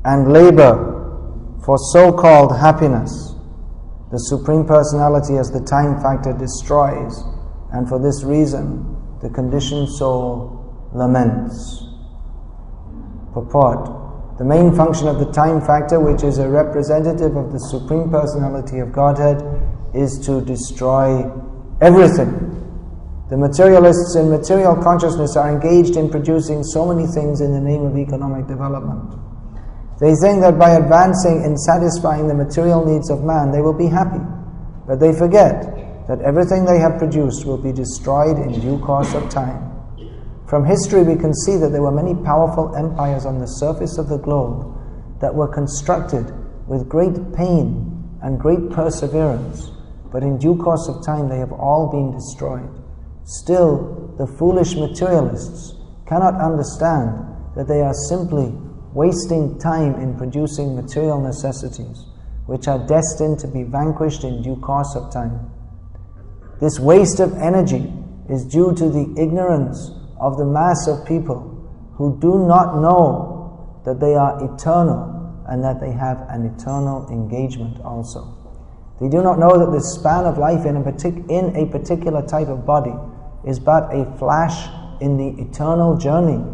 and labor for so-called happiness, the Supreme Personality as the time factor destroys, and for this reason the conditioned soul laments. Purport: the main function of the time factor, which is a representative of the Supreme Personality of Godhead, is to destroy everything. The materialists in material consciousness are engaged in producing so many things in the name of economic development. They think that by advancing in satisfying the material needs of man, they will be happy. But they forget that everything they have produced will be destroyed in due course of time. From history we can see that there were many powerful empires on the surface of the globe that were constructed with great pain and great perseverance, but in due course of time they have all been destroyed. Still, the foolish materialists cannot understand that they are simply wasting time in producing material necessities, which are destined to be vanquished in due course of time. This waste of energy is due to the ignorance of the mass of people who do not know that they are eternal and that they have an eternal engagement also. They do not know that the span of life in a particular type of body is but a flash in the eternal journey.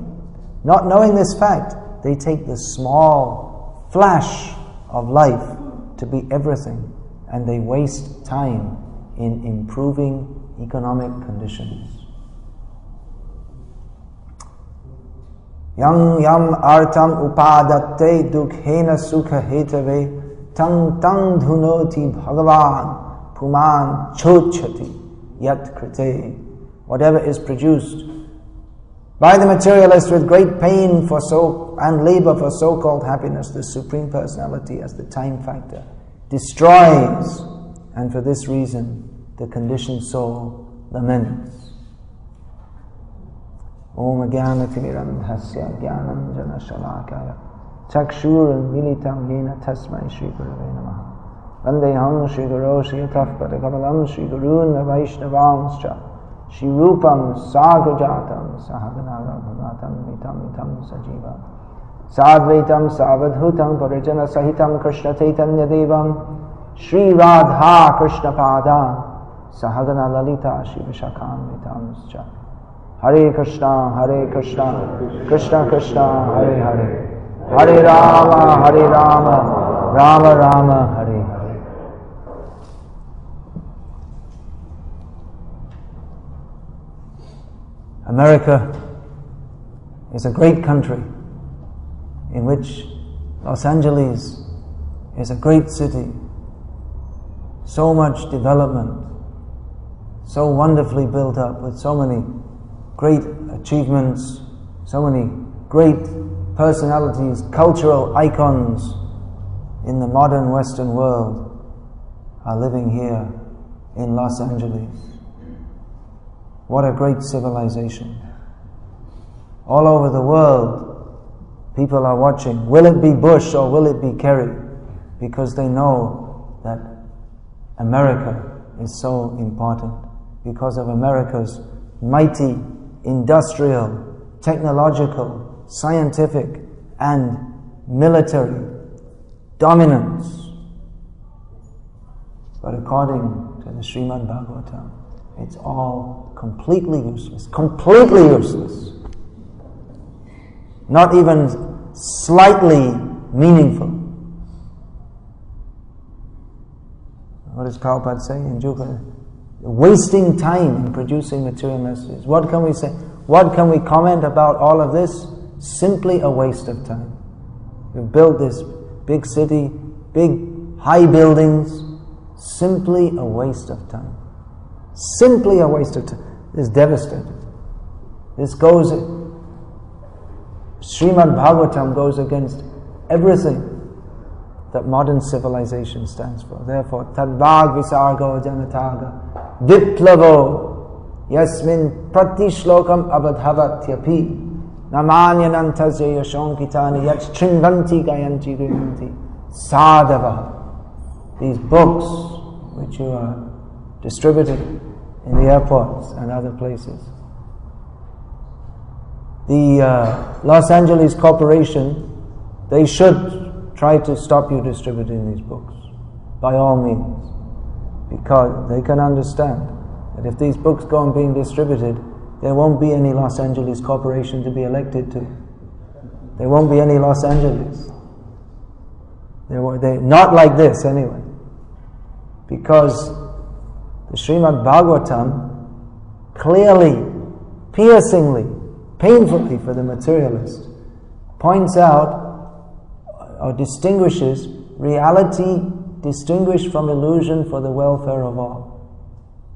Not knowing this fact, they take the small flash of life to be everything, and they waste time in improving economic conditions. Yang yam artam upadatte dukhena sukha hetave tang tang dhunoti bhagavan puman chochati yat krite. Whatever is produced by the materialist with great pain and labor for so-called happiness, the Supreme Personality as the time factor destroys, and for this reason the conditioned soul laments. Om Jnanatirandhasya Jnananjana Shalakaya Chakshur Militam Yena Tasmai Shri Gurave Namaha Vandeham Shri Guru Shri Yathapada Kamalam Shri Gurun Vaishnavanscha Shri Rupam Sagrajatam Sahagana Raghunatam Vitam Vitam Sajiva Sadvaitam Savadhutam Parijana Sahitam Krishna Chaitanya Devam Shri Radha Krishna Pada Sahagana Lalita Shri Vishakam Vitamscha. Hare Krishna, Krishna Krishna, Hare Hare, Hare Rama, Rama Rama, Hare Hare. America is a great country in which Los Angeles is a great city, so much development, so wonderfully built up with so many great achievements, so many great personalities, cultural icons in the modern Western world are living here in Los Angeles. What a great civilization. All over the world, people are watching. Will it be Bush or will it be Kerry? Because they know that America is so important. Because of America's mighty industrial, technological, scientific, and military dominance. But according to the Srimad Bhagavatam, it's all completely useless. Completely useless. Not even slightly meaningful. What does Prabhupada say in Juga? Wasting time in producing material messages. What can we say? What can we comment about all of this? Simply a waste of time. We've built this big city, big high buildings, simply a waste of time. Simply a waste of time. It's devastating. This goes, Srimad Bhagavatam goes against everything that modern civilization stands for. Therefore, tadvag visargo janataga viplavo yasmin pratishlokam abadhavatyapi namanyanantazya yashonkitani yat chrinvanti gayanti grihanti sadhava. These books which you are distributing in the airports and other places. The Los Angeles Corporation they should try to stop you distributing these books, by all means, because they can understand that if these books go on being distributed, there won't be any Los Angeles corporation to be elected to. There won't be any Los Angeles. Not like this anyway. Because the Srimad Bhagavatam clearly, piercingly, painfully for the materialist, points out or distinguishes reality distinguished from illusion for the welfare of all.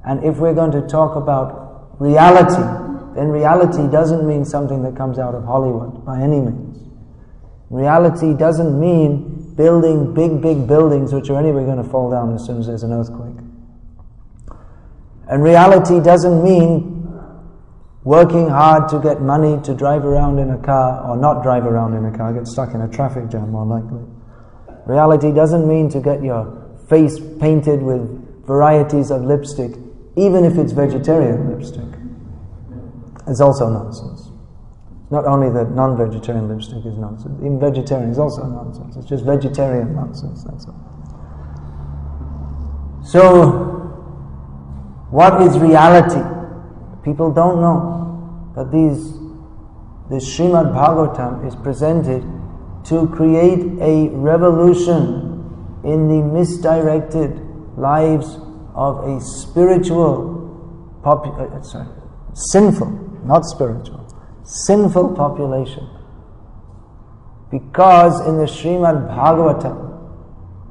And if we're going to talk about reality, then reality doesn't mean something that comes out of Hollywood by any means. Reality doesn't mean building big buildings which are anyway going to fall down as soon as there's an earthquake. And reality doesn't mean working hard to get money to drive around in a car, or not drive around in a car, get stuck in a traffic jam more likely. Reality doesn't mean to get your face painted with varieties of lipstick, even if it's vegetarian lipstick. It's also nonsense. Not only that non-vegetarian lipstick is nonsense, even vegetarian is also nonsense. It's just vegetarian nonsense, that's all. So, what is reality? People don't know. But this Srimad Bhagavatam is presented to create a revolution in the misdirected lives of a sinful, not spiritual, sinful population. Because in the Srimad Bhagavatam,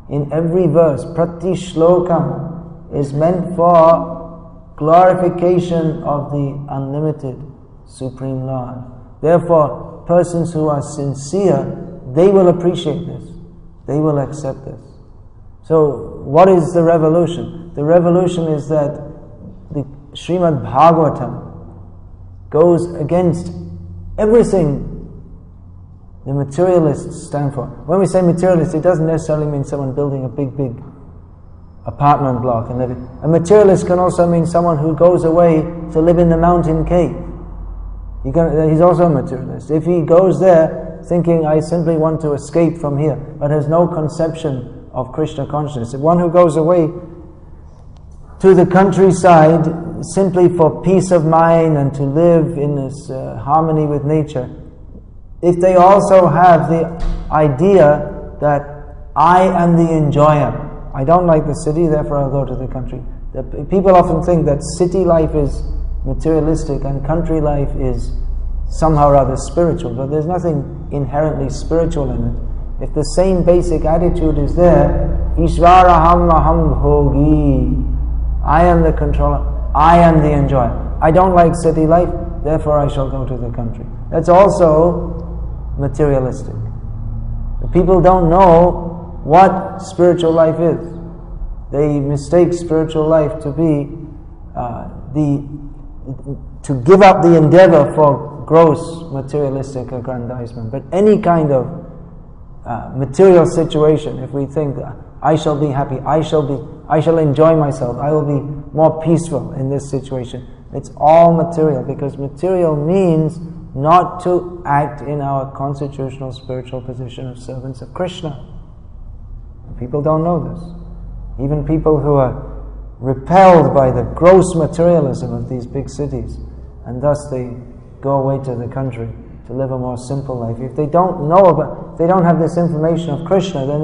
in every verse, prati shlokam is meant for glorification of the unlimited Supreme Lord. Therefore, persons who are sincere, they will appreciate this. They will accept this. So, what is the revolution? The revolution is that the Srimad Bhagavatam goes against everything the materialists stand for. When we say materialist, it doesn't necessarily mean someone building a big apartment block and living. A materialist can also mean someone who goes away to live in the mountain cave. He's also a materialist. If he goes there thinking, I simply want to escape from here, but has no conception of Krishna consciousness, one who goes away to the countryside simply for peace of mind and to live in this harmony with nature, if they also have the idea that I am the enjoyer, I don't like the city, therefore I'll go to the country. People often think that city life is materialistic and country life is somehow or other spiritual, but there's nothing inherently spiritual in it. If the same basic attitude is there, Ishvaraham aham bhogi, I am the controller, I am the enjoyer. I don't like city life, therefore I shall go to the country. That's also materialistic. The people don't know what spiritual life is. They mistake spiritual life to be to give up the endeavor for gross materialistic aggrandizement. But any kind of material situation, if we think I shall be happy, I shall enjoy myself, I will be more peaceful in this situation, it's all material, because material means not to act in our constitutional spiritual position of servants of Krishna. People don't know this. Even people who are repelled by the gross materialism of these big cities, and thus they go away to the country to live a more simple life. If they don't know about, if they don't have this information of Krishna, then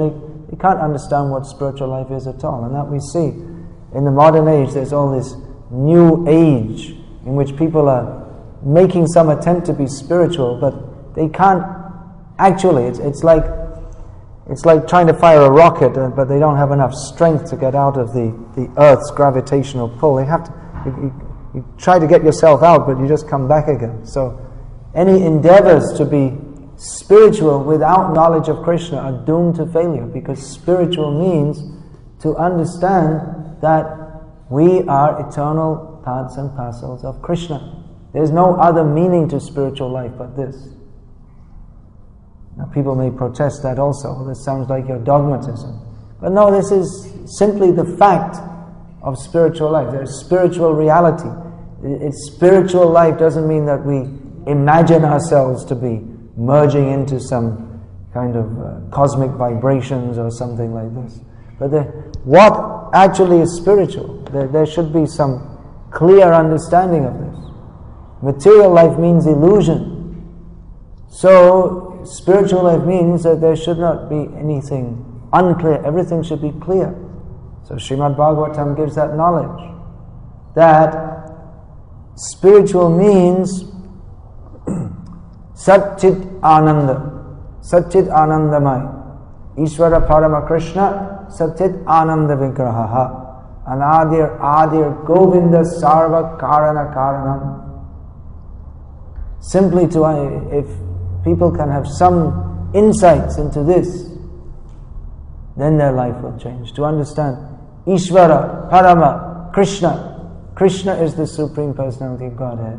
they can't understand what spiritual life is at all. And that we see in the modern age. There's all this new age in which people are making some attempt to be spiritual, but they can't actually. It's like trying to fire a rocket, but they don't have enough strength to get out of the Earth's gravitational pull. They have to. You try to get yourself out, but you just come back again. So, any endeavors to be spiritual without knowledge of Krishna are doomed to failure, because spiritual means to understand that we are eternal parts and parcels of Krishna. There's no other meaning to spiritual life but this. Now, people may protest that also. Well, this sounds like your dogmatism. But no, this is simply the fact of spiritual life. There's spiritual reality. It's spiritual life doesn't mean that we imagine ourselves to be merging into some kind of cosmic vibrations or something like this. But what actually is spiritual? There should be some clear understanding of this. Material life means illusion. So spiritual life means that there should not be anything unclear. Everything should be clear. So Srimad Bhagavatam gives that knowledge. That spiritual means Satchit Ananda. Satchit Anandamai. Ishvara Parama Krishna Satchit Ananda Vigraha. Anadir Adir Govinda Sarva Karana Karanam. Simply if people can have some insights into this, then their life will change. To understand Ishvara, Parama, Krishna. Krishna is the Supreme Personality of Godhead.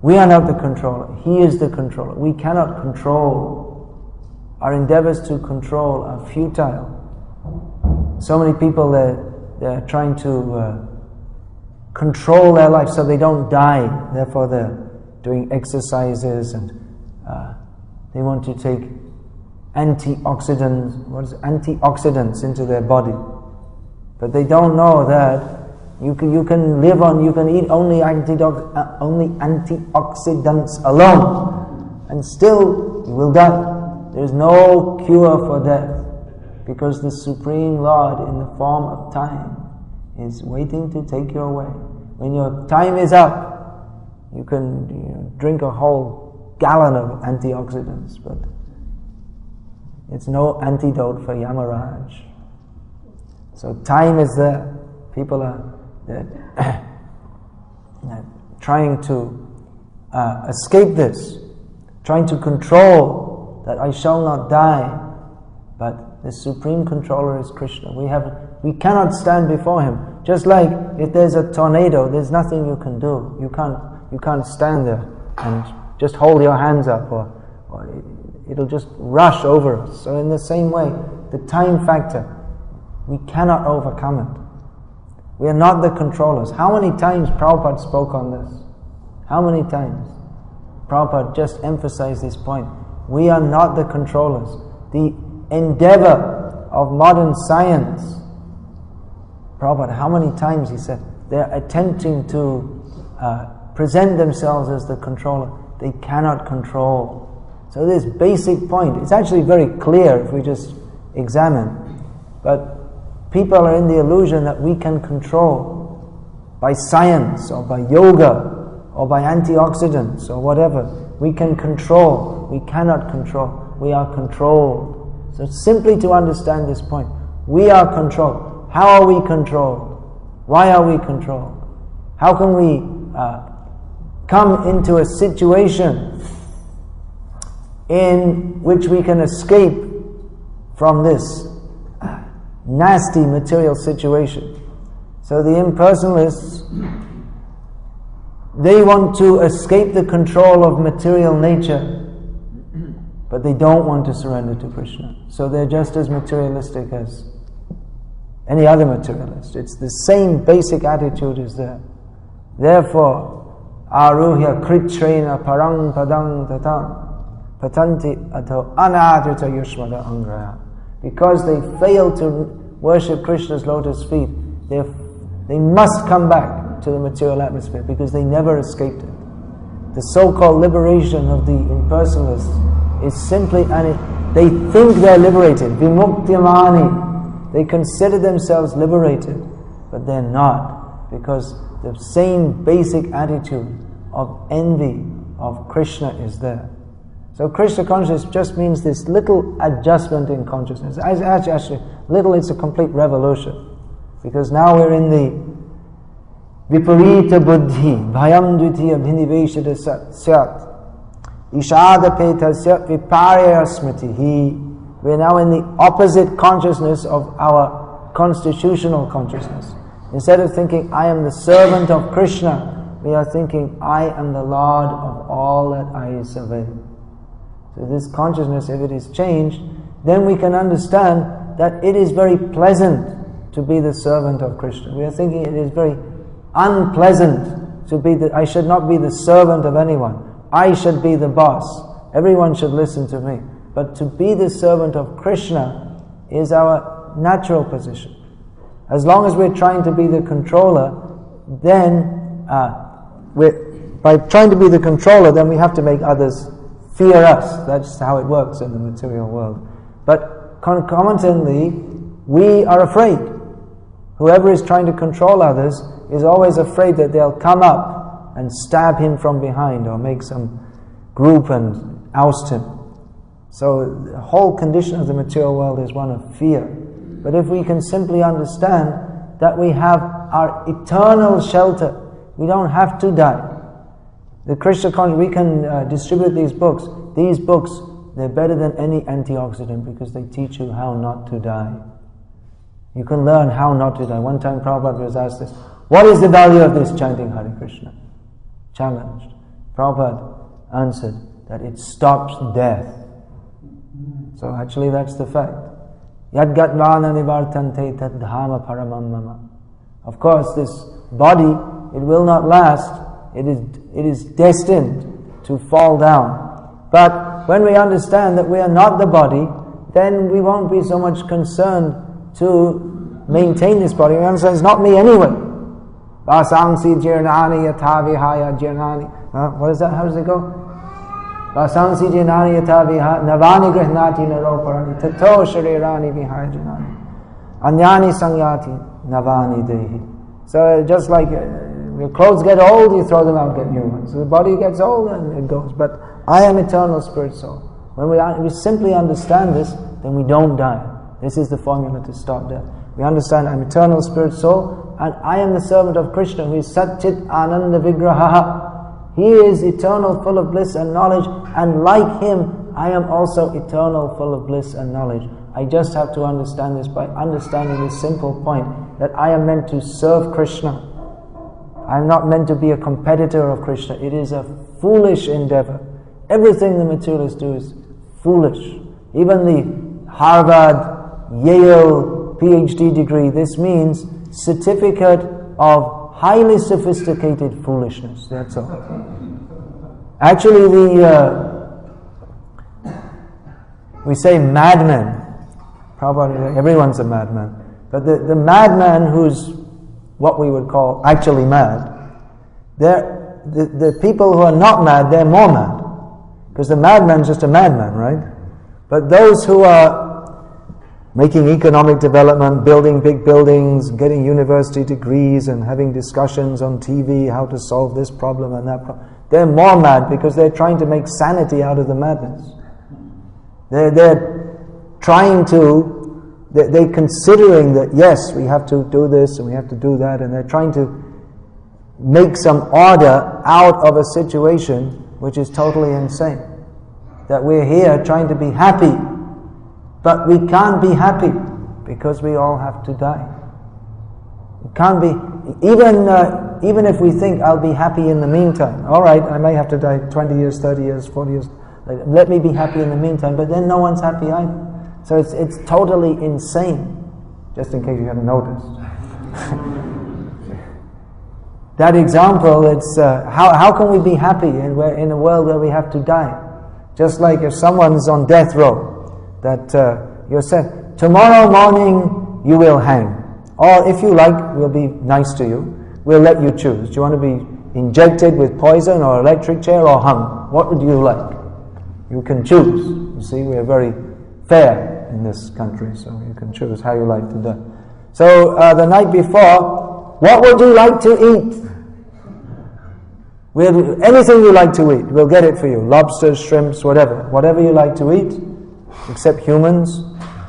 We are not the controller. He is the controller. We cannot control. Our endeavors to control are futile. So many people, they're trying to control their life so they don't die. Therefore they're doing exercises and they want to take antioxidants into their body. But they don't know that you can live on, you can eat only antioxidants alone, and still you will die. There is no cure for death, because the Supreme Lord in the form of time is waiting to take you away. When your time is up, you can drink a whole gallon of antioxidants, but it's no antidote for Yamaraj. So time is there. People are trying to escape this, trying to control that I shall not die. But the Supreme Controller is Krishna. We cannot stand before Him. Just like if there's a tornado, there's nothing you can do. You can't stand there and just hold your hands up, or it'll just rush over us. So in the same way, the time factor, we cannot overcome it. We are not the controllers. How many times Prabhupada spoke on this? How many times? Prabhupada just emphasized this point. We are not the controllers. The endeavor of modern science, Prabhupada, how many times he said, they're attempting to present themselves as the controller. They cannot control. So this basic point, it's actually very clear if we just examine. But people are in the illusion that we can control by science or by yoga or by antioxidants or whatever. We can control. We cannot control. We are controlled. So simply to understand this point, we are controlled. How are we controlled? Why are we controlled? How can we come into a situation in which we can escape from this nasty material situation? So the impersonalists, they want to escape the control of material nature, but they don't want to surrender to Krishna. So they're just as materialistic as any other materialist. It's the same basic attitude is there. Therefore, aruhya kritrena parang padang tatam patanti ato anadrita yushmada angraya. Because they fail to worship Krishna's lotus feet, they must come back to the material atmosphere because they never escaped it. The so-called liberation of the impersonalists is simply, they think they're liberated. Vimuktyamani. They consider themselves liberated, but they're not, because the same basic attitude of envy of Krishna is there. So Krishna consciousness just means this little adjustment in consciousness. Actually, little, it's a complete revolution. Because now we're in the Viparita Buddhi, Bhayam Dvitiya Bhiniveshada Syat, Ishada Petasya Viparya Smritihi. We're now in the opposite consciousness of our constitutional consciousness. Instead of thinking, I am the servant of Krishna, we are thinking, I am the Lord of all that I survey. So this consciousness, if it is changed, then we can understand that it is very pleasant to be the servant of Krishna. We are thinking it is very unpleasant to be I should not be the servant of anyone. I should be the boss. Everyone should listen to me. But to be the servant of Krishna is our natural position. As long as we're trying to be the controller, then by trying to be the controller, then we have to make others fear us. That's how it works in the material world. But concomitantly, we are afraid. Whoever is trying to control others is always afraid that they'll come up and stab him from behind or make some group and oust him. So the whole condition of the material world is one of fear. But if we can simply understand that we have our eternal shelter, we don't have to die. The Krishna consciousness, we can distribute these books. These books, they're better than any antioxidant because they teach you how not to die. You can learn how not to die. One time Prabhupada was asked this, what is the value of this chanting Hare Krishna? Challenged. Prabhupada answered that it stops death. So actually that's the fact. Yad gatvana nivartante tad dhama paramam mama. Of course this body, it will not last. It is destined to fall down. But when we understand that we are not the body, then we won't be so much concerned to maintain this body. We understand it's not me anyway. Vasamsi jirnani yatavihaya jirnani. What is that? How does it go? Vasamsi jirnani yatavihaya navani grihnati naroparani tato sharirani vihaya jirnani anyani sangyati navani dehi. So just like your clothes get old, you throw them out, get new ones. So the body gets old and it goes. But I am eternal spirit soul. When we simply understand this, then we don't die. This is the formula to stop death. We understand I'm eternal spirit soul, and I am the servant of Krishna, who is Satchit Ananda Vigraha. He is eternal, full of bliss and knowledge, and like him, I am also eternal, full of bliss and knowledge. I just have to understand this by understanding this simple point, that I am meant to serve Krishna. I am not meant to be a competitor of Krishna. It is a foolish endeavor. Everything the materialists do is foolish. Even the Harvard, Yale PhD degree, this means certificate of highly sophisticated foolishness. That's all. Actually, we say madman. Probably everyone's a madman. But the madman who's what we would call actually mad, the people who are not mad, they're more mad. Because the madman's just a madman, right? But those who are making economic development, building big buildings, getting university degrees and having discussions on TV how to solve this problem and that problem, they're more mad because they're trying to make sanity out of the madness. They're trying to, they're considering that yes, we have to do this and we have to do that, and they're trying to make some order out of a situation which is totally insane. That we're here trying to be happy, but we can't be happy because we all have to die. We can't be, even if we think I'll be happy in the meantime. All right, I may have to die 20 years, 30 years, 40 years. Let me be happy in the meantime, but then no one's happy either. So it's totally insane, just in case you haven't noticed. That example, it's how can we be happy in a world where we have to die? Just like if someone's on death row, that you're said, tomorrow morning you will hang. Or if you like, we'll be nice to you. We'll let you choose. Do you want to be injected with poison or electric chair or hung? What would you like? You can choose. You see, we are very fair in this country, so you can choose how you like to die. So the night before, what would you like to eat? Anything you like to eat, we'll get it for you. Lobsters, shrimps, whatever. Whatever you like to eat, except humans,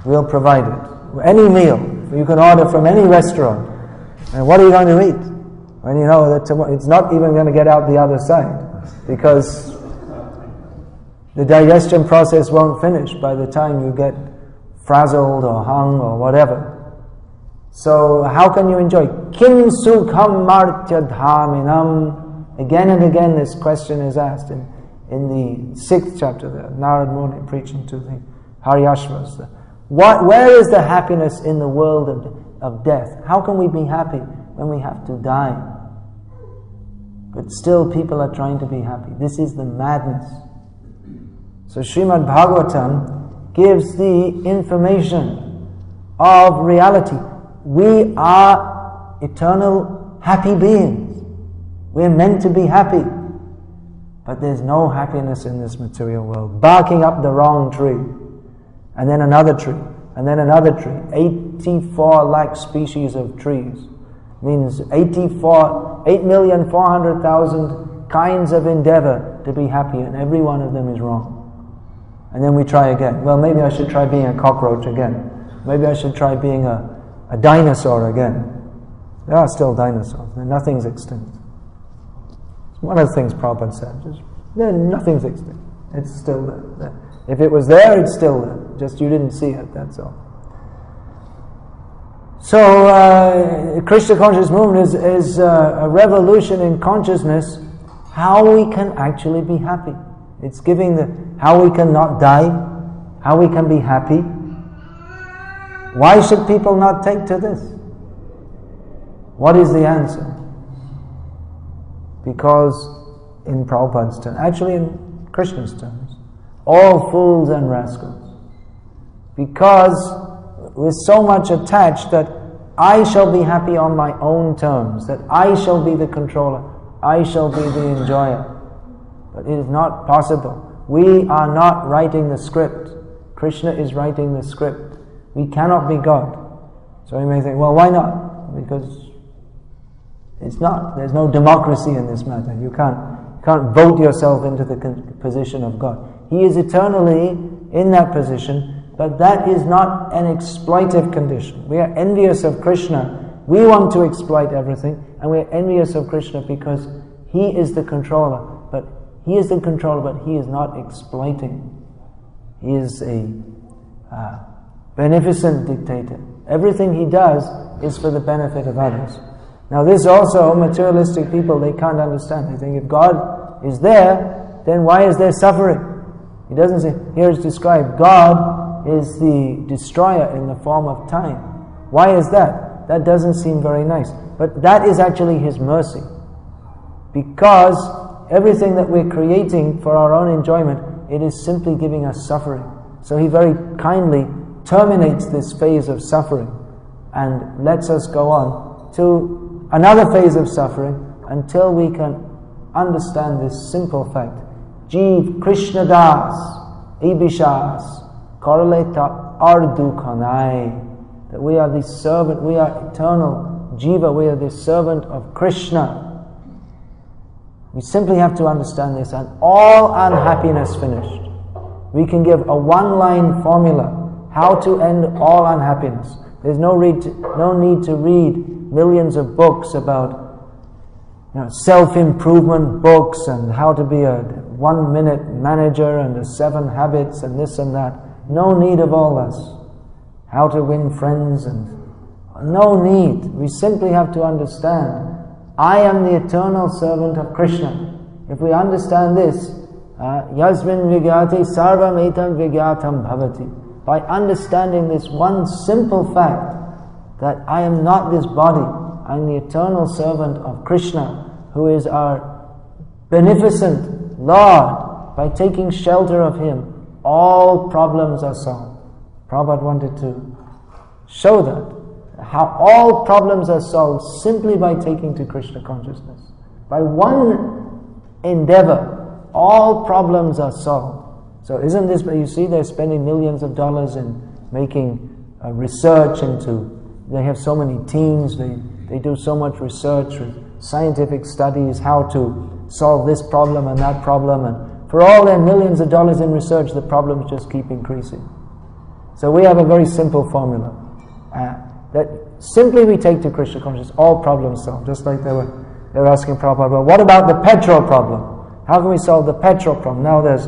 we'll provide it. Any meal, you can order from any restaurant. And what are you going to eat? When you know that it's not even going to get out the other side, because the digestion process won't finish by the time you get frazzled or hung or whatever. So how can you enjoy? Kim sukham martya dhaminam. Again and again this question is asked in the 6th chapter, the Narad Muni preaching to the Haryashvas. Where is the happiness in the world of death? How can we be happy when we have to die? But still people are trying to be happy. This is the madness. So Srimad Bhagavatam gives the information of reality. We are eternal happy beings. We're meant to be happy. But there's no happiness in this material world. Barking up the wrong tree, and then another tree, and then another tree. 84 lakh species of trees. Means 8,400,000 kinds of endeavor to be happy, and every one of them is wrong. And then we try again. Well, maybe I should try being a cockroach again. Maybe I should try being a dinosaur again. There are still dinosaurs. Nothing's extinct. It's one of the things Prabhupada said. Nothing's extinct. It's still there. If it was there, it's still there. Just you didn't see it, that's all. So, Krishna Conscious Movement is a revolution in consciousness, how we can actually be happy. It's giving how we can not die, how we can be happy. Why should people not take to this? What is the answer? Because in Prabhupada's terms, actually in Krishna's terms, all fools and rascals. Because we're so much attached that I shall be happy on my own terms, that I shall be the controller, I shall be the enjoyer. But it is not possible. We are not writing the script. Krishna is writing the script. We cannot be God. So you may think, well, why not? Because it's not. There's no democracy in this matter. You can't vote yourself into the position of God. He is eternally in that position, but that is not an exploitive condition. We are envious of Krishna. We want to exploit everything, and we are envious of Krishna because He is the controller. But He is the controller, but He is not exploiting. He is a beneficent dictator. Everything He does is for the benefit of others. Now this also, materialistic people, they can't understand. They think if God is there, then why is there suffering? He doesn't say, here is described, God is the destroyer in the form of time. Why is that? That doesn't seem very nice. But that is actually His mercy. Because everything that we're creating for our own enjoyment, it is simply giving us suffering. So He very kindly terminates this phase of suffering and lets us go on to another phase of suffering until we can understand this simple fact. Jeev Krishna Das Ibishas Koraleta Ardu Kanai. That we are the servant, we are eternal Jiva, we are the servant of Krishna. We simply have to understand this, and all unhappiness finished. We can give a one-line formula how to end all unhappiness. There's no need to read millions of books about self-improvement books and how to be a 1-minute manager and the 7 habits and this and that. No need of all this. How to win friends and no need. We simply have to understand, I am the eternal servant of Krishna. If we understand this, Yasmin Vigyati Sarvam Etam Vigyatam Bhavati. By understanding this one simple fact, that I am not this body, I am the eternal servant of Krishna, who is our beneficent Lord. By taking shelter of Him, all problems are solved. Prabhupada wanted to show that, how all problems are solved simply by taking to Krishna consciousness. By one endeavor, all problems are solved. So isn't this, you see they're spending millions of dollars in making research into, they have so many teams, they do so much research with scientific studies, how to solve this problem and that problem, and for all their millions of dollars in research, the problems just keep increasing. So we have a very simple formula, that simply we take to Krishna consciousness, all problems solved. Just like they were asking Prabhupada, well, what about the petrol problem? How can we solve the petrol problem? Now there's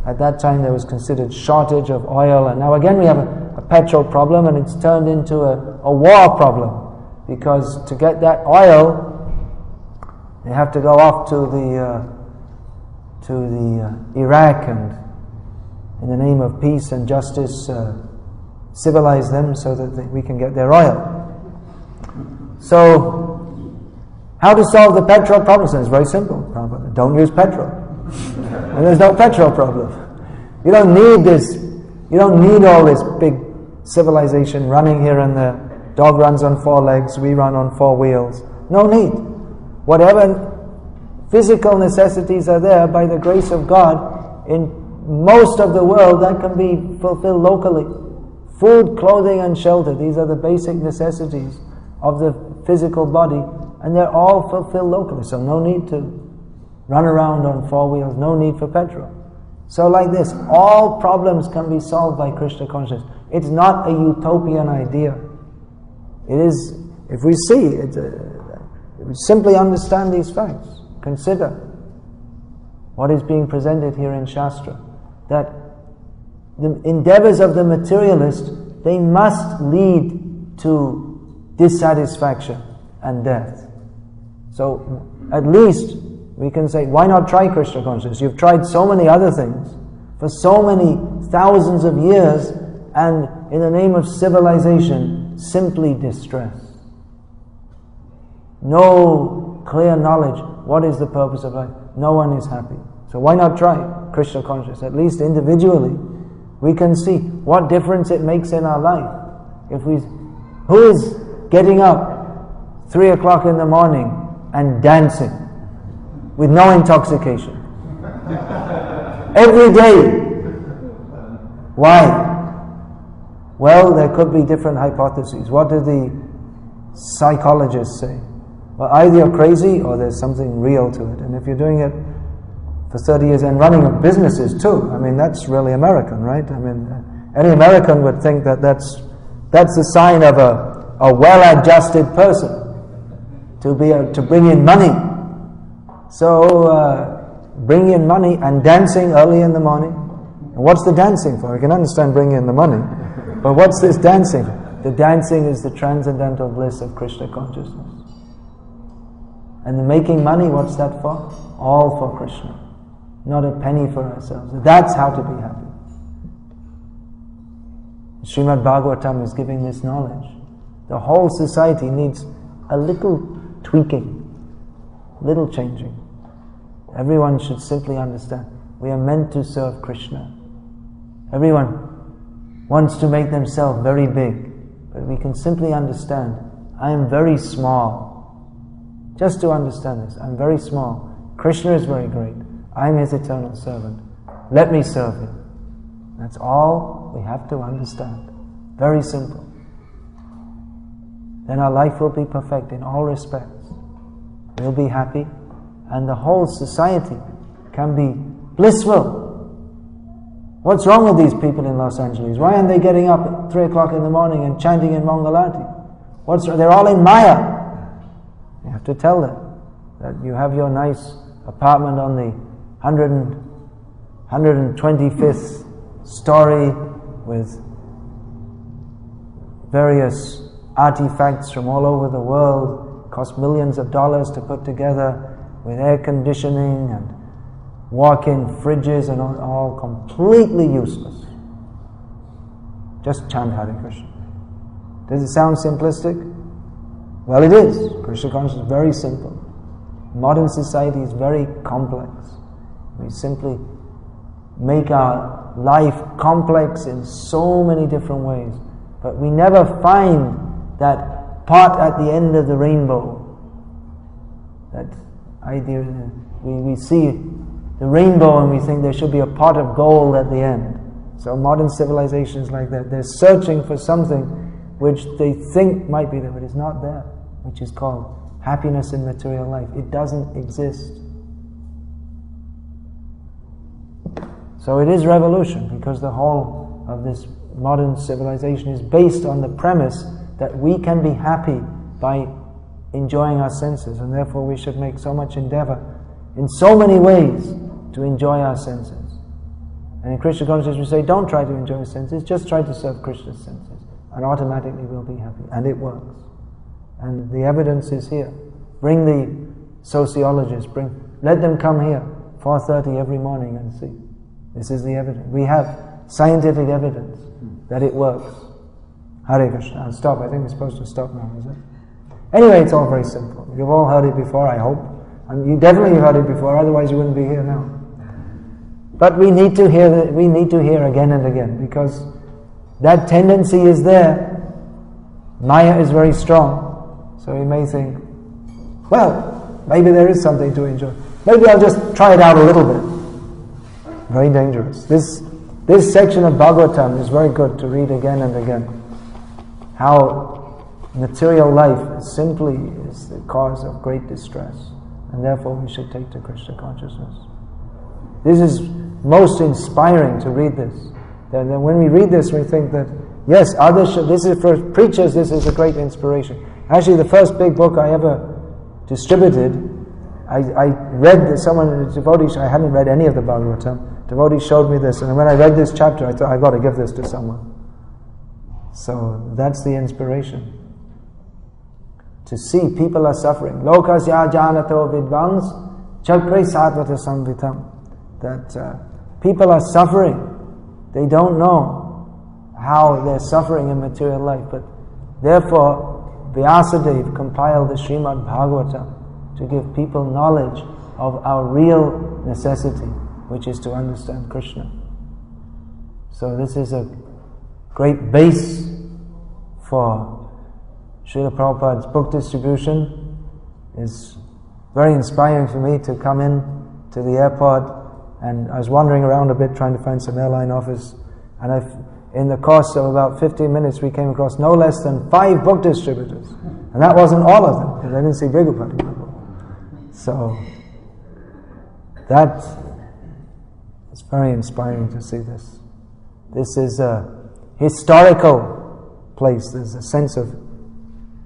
at that time there was considered shortage of oil, and now again we have a petrol problem, and it's turned into a war problem, because to get that oil, they have to go off to the Iraq and in the name of peace and justice civilize them so that we can get their oil. So how to solve the petrol problem? So it's very simple. Don't use petrol. And there's no petrol problem. You don't need this, you don't need all this big civilization running here and there. Dog runs on 4 legs, we run on 4 wheels. No need. Whatever physical necessities are there, by the grace of God, in most of the world, that can be fulfilled locally. Food, clothing and shelter, these are the basic necessities of the physical body, and they're all fulfilled locally, so no need to run around on 4 wheels, no need for petrol. So like this, all problems can be solved by Krishna consciousness. It's not a utopian idea. It is, if we see, if we simply understand these facts, consider what is being presented here in Shastra, that the endeavors of the materialist, they must lead to dissatisfaction and death. So at least we can say, why not try Krishna consciousness? You've tried so many other things for so many thousands of years, and in the name of civilization, simply distress. No clear knowledge. What is the purpose of life? No one is happy. So why not try Krishna consciousness? At least individually, we can see what difference it makes in our life. Who is getting up 3 o'clock in the morning and dancing with no intoxication? Every day. Why? Well, there could be different hypotheses. What do the psychologists say? Well, either you're crazy or there's something real to it. And if you're doing it for 30 years and running businesses too, I mean, that's really American, right? I mean, any American would think that that's the sign of a well-adjusted person, to bring in money. So, bring in money and dancing early in the morning. And what's the dancing for? I can understand bringing in the money, but what's this dancing? The dancing is the transcendental bliss of Krishna consciousness. And the making money, what's that for? All for Krishna. Not a penny for ourselves. That's how to be happy. Srimad Bhagavatam is giving this knowledge. The whole society needs a little tweaking, little changing. Everyone should simply understand, we are meant to serve Krishna. Everyone wants to make themselves very big, but we can simply understand, I am very small. Just to understand this, I'm very small. Krishna is very great. I'm His eternal servant. Let me serve Him. That's all we have to understand. Very simple. Then our life will be perfect in all respects. We'll be happy, and the whole society can be blissful. What's wrong with these people in Los Angeles? Why aren't they getting up at 3 o'clock in the morning and chanting in Mangalarti? What's wrong? They're all in Maya. You have to tell them that you have your nice apartment on the 125th story with various artifacts from all over the world, cost millions of dollars to put together, with air conditioning and walk-in fridges, and all completely useless. Just chant Hare Krishna. Does it sound simplistic? Well, it is. Krishna consciousness is very simple. Modern society is very complex. We simply make our life complex in so many different ways, but we never find that pot at the end of the rainbow. That idea, we see the rainbow and we think there should be a pot of gold at the end. So modern civilization is like that. They're searching for something which they think might be there, but it's not there, which is called happiness in material life. It doesn't exist. So it is revolution, because the whole of this modern civilization is based on the premise that we can be happy by enjoying our senses, and therefore we should make so much endeavor in so many ways to enjoy our senses. And in Krishna consciousness we say, don't try to enjoy your senses, just try to serve Krishna's senses, and automatically we'll be happy. And it works. And the evidence is here. Bring the sociologists, let them come here 4:30 every morning and see. This is the evidence. We have scientific evidence that it works. Hare Krishna. I'll stop. I think we're supposed to stop now, is it? Anyway, it's all very simple. You've all heard it before, I hope. And you definitely heard it before, otherwise you wouldn't be here now. But we need to hear again and again, because that tendency is there. Maya is very strong, so we may think, well, maybe there is something to enjoy. Maybe I'll just try it out a little bit. Very dangerous. This section of Bhagavatam is very good to read again and again. How material life simply is the cause of great distress, and therefore we should take to Krishna consciousness. This is most inspiring to read this. Then when we read this, we think that, yes, this is for preachers, this is a great inspiration. Actually, the first big book I ever distributed, I read someone, a devotee, I hadn't read any of the Bhagavatam, devotee showed me this, and when I read this chapter, I thought, I've got to give this to someone. So that's the inspiration. To see people are suffering. Lokasya janato vidvans chakre satvata samvitam. That people are suffering. They don't know how they're suffering in material life, but therefore Vyasadeva compiled the Srimad Bhagavatam to give people knowledge of our real necessity, which is to understand Krishna. So this is a great base for Srila Prabhupada's book distribution. It's very inspiring for me to come in to the airport, and I was wandering around a bit trying to find some airline office, and in the course of about 15 minutes we came across no less than 5 book distributors, and that wasn't all of them, because I didn't see Bhigupati before. So that is very inspiring to see this. This is a historical place. There's a sense of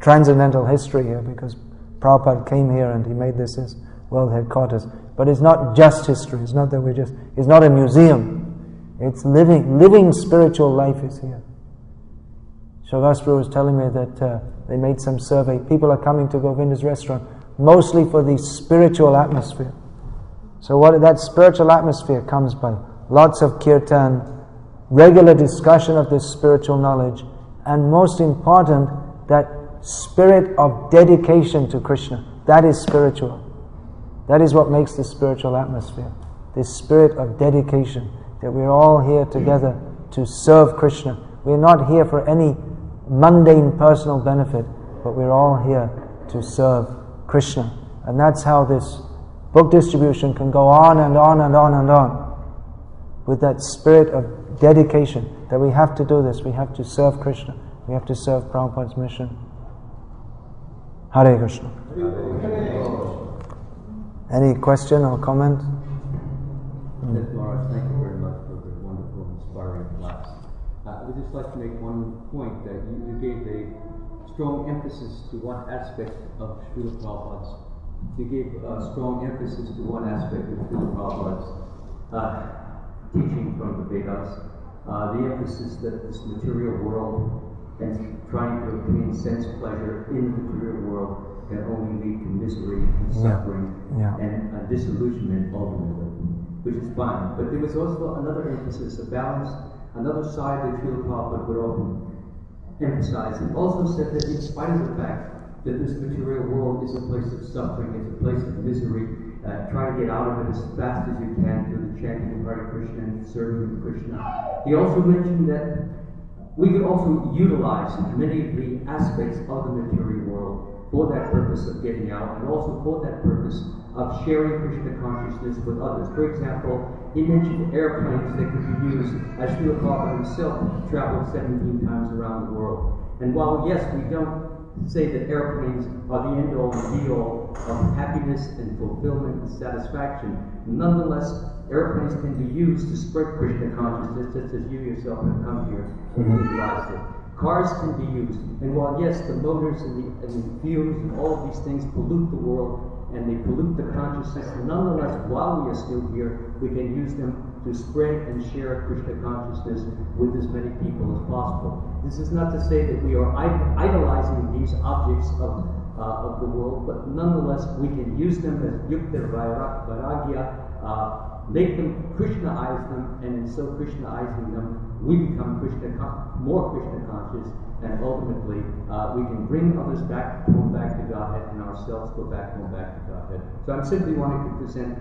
transcendental history here, because Prabhupada came here and he made this his world headquarters. But it's not just history. It's not that it's not a museum. It's living spiritual life is here. Shagastru was telling me that they made some survey. People are coming to Govinda's restaurant mostly for the spiritual atmosphere. So that spiritual atmosphere comes by lots of kirtan, regular discussion of this spiritual knowledge, and most important, that spirit of dedication to Krishna. That is spiritual. That is what makes the spiritual atmosphere. This spirit of dedication, that we're all here together to serve Krishna. We're not here for any mundane personal benefit, but we're all here to serve Krishna. And that's how this book distribution can go on and on and on and on, with that spirit of dedication, that we have to do this, we have to serve Krishna, we have to serve Prabhupada's mission. Hare Krishna. Any question or comment? Maharaj, thank you very much for the wonderful, inspiring class. I would just like to make one point, that you gave a strong emphasis to one aspect of Srila Prabhupada's. You gave a strong emphasis to one aspect of Srila Prabhupada's teaching from the Vedas. The emphasis that this material world and trying to obtain sense pleasure in the material world can only lead to misery and suffering and disillusionment ultimately, which is fine. But there was also another emphasis, a balance, another side that Srila Prabhupada would often emphasize. He also said that in spite of the fact that this material world is a place of suffering, it's a place of misery, try to get out of it as fast as you can through the chanting of Hare Krishna and serving Krishna. He also mentioned that we could also utilize many of the aspects of the material world for that purpose of getting out, and also for that purpose of sharing Krishna consciousness with others. For example, he mentioned airplanes that could be used, as Srila Prabhupada himself traveled 17 times around the world. And while, yes, we don't say that airplanes are the end-all and be-all of happiness and fulfillment and satisfaction, nonetheless, airplanes can be used to spread Krishna consciousness, just as you yourself have come here and utilized it. Cars can be used, and while yes, the motors and the fumes and all of these things pollute the world and they pollute the consciousness, nonetheless, while we are still here, we can use them to spread and share Krishna consciousness with as many people as possible. This is not to say that we are idolizing these objects of the world, but nonetheless, we can use them as yukta vairagya, make them, Krishna-ize them, and in so Krishna-izing them, we become more Krishna conscious, and ultimately we can bring others back home back to Godhead, and ourselves go back home back to Godhead. So I'm simply wanting to present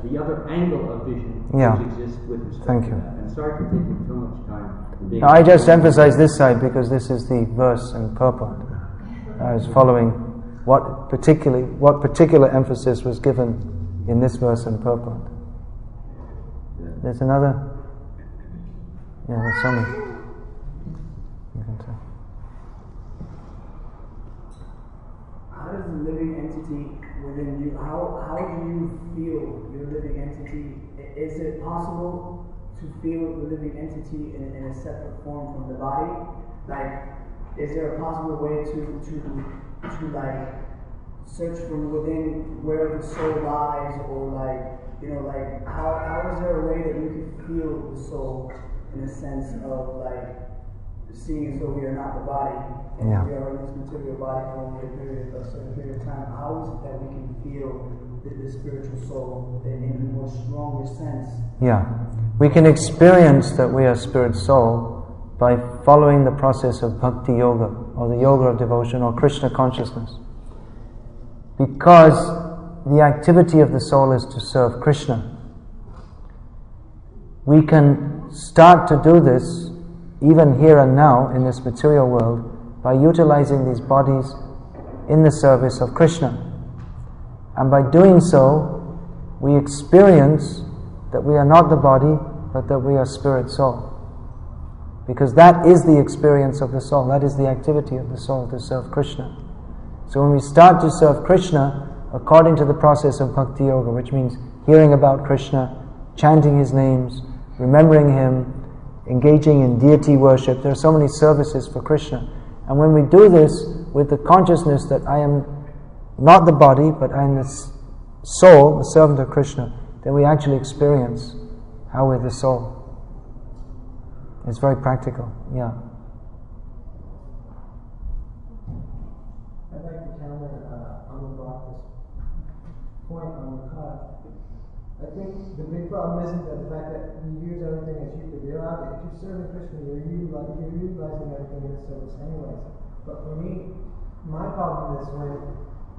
the other angle of vision which exists with respect to that. And sorry for taking so much time. I just emphasize this side because this is the verse and purport. I was following what particular emphasis was given in this verse and purport. There's another. Yeah, there's so many. You can tell. How does the living entity within you, how do you feel your living entity? Is it possible to feel the living entity in a separate form from the body? Like, is there a possible way to like search from within where the soul lies, or like, you know, like how is there a way that you can feel the soul in a sense of like seeing as though we are not the body and we are in this material body for only a certain period of time? How is it that we can feel the spiritual soul in a more stronger sense? Yeah, we can experience that we are spirit soul by following the process of bhakti yoga, or the yoga of devotion, or Krishna consciousness. Because the activity of the soul is to serve Krishna, we can start to do this even here and now in this material world by utilizing these bodies in the service of Krishna. And by doing so, we experience that we are not the body, but that we are spirit soul. Because that is the experience of the soul, that is the activity of the soul, to serve Krishna. So when we start to serve Krishna according to the process of bhakti yoga, which means hearing about Krishna, chanting his names, remembering him, engaging in deity worship, there are so many services for Krishna. And when we do this with the consciousness that I am not the body, but I am the soul, the servant of Krishna, then we actually experience how we're the soul. It's very practical, yeah. I'd like to counter on the point on the cut. I think the big problem isn't the fact that we use everything as Yukta-Virata. If you're serving Krishna, you're utilizing everything in the service anyways. But for me, my problem is when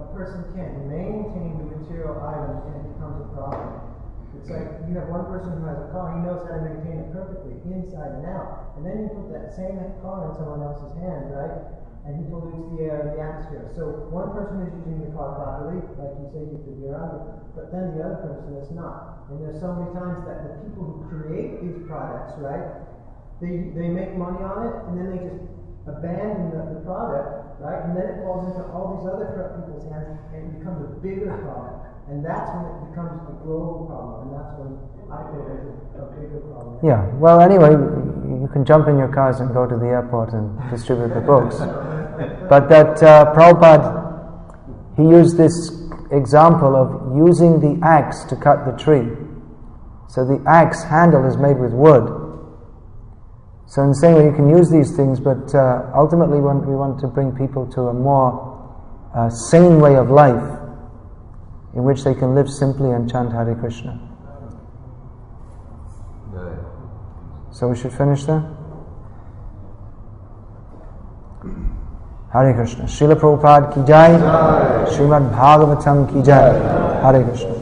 a person can't maintain the material item and it becomes a problem. It's like you have one person who has a car, he knows how to maintain it perfectly, inside and out. And then you put that same car in someone else's hand, right? And he pollutes the air and the atmosphere. So one person is using the car properly, like you say, Yukta-Virata, but then the other person is not. And there's so many times that the people who create these products, right, they make money on it, and then they just abandon the product, right? And then it falls into all these other people's hands, and it becomes a bigger problem. And that's when it becomes a global problem, and that's when I feel there's a bigger problem. Yeah, well, anyway, you can jump in your cars and go to the airport and distribute the books. But that Prabhupada, he used this example of using the axe to cut the tree. So the axe handle is made with wood. So in the same way, you can use these things, but ultimately we want to bring people to a more sane way of life, in which they can live simply and chant Hare Krishna. So we should finish there? Hare Krishna. Srila Prabhupada ki jai, Srimad Bhagavatam ki jai. Hare Krishna.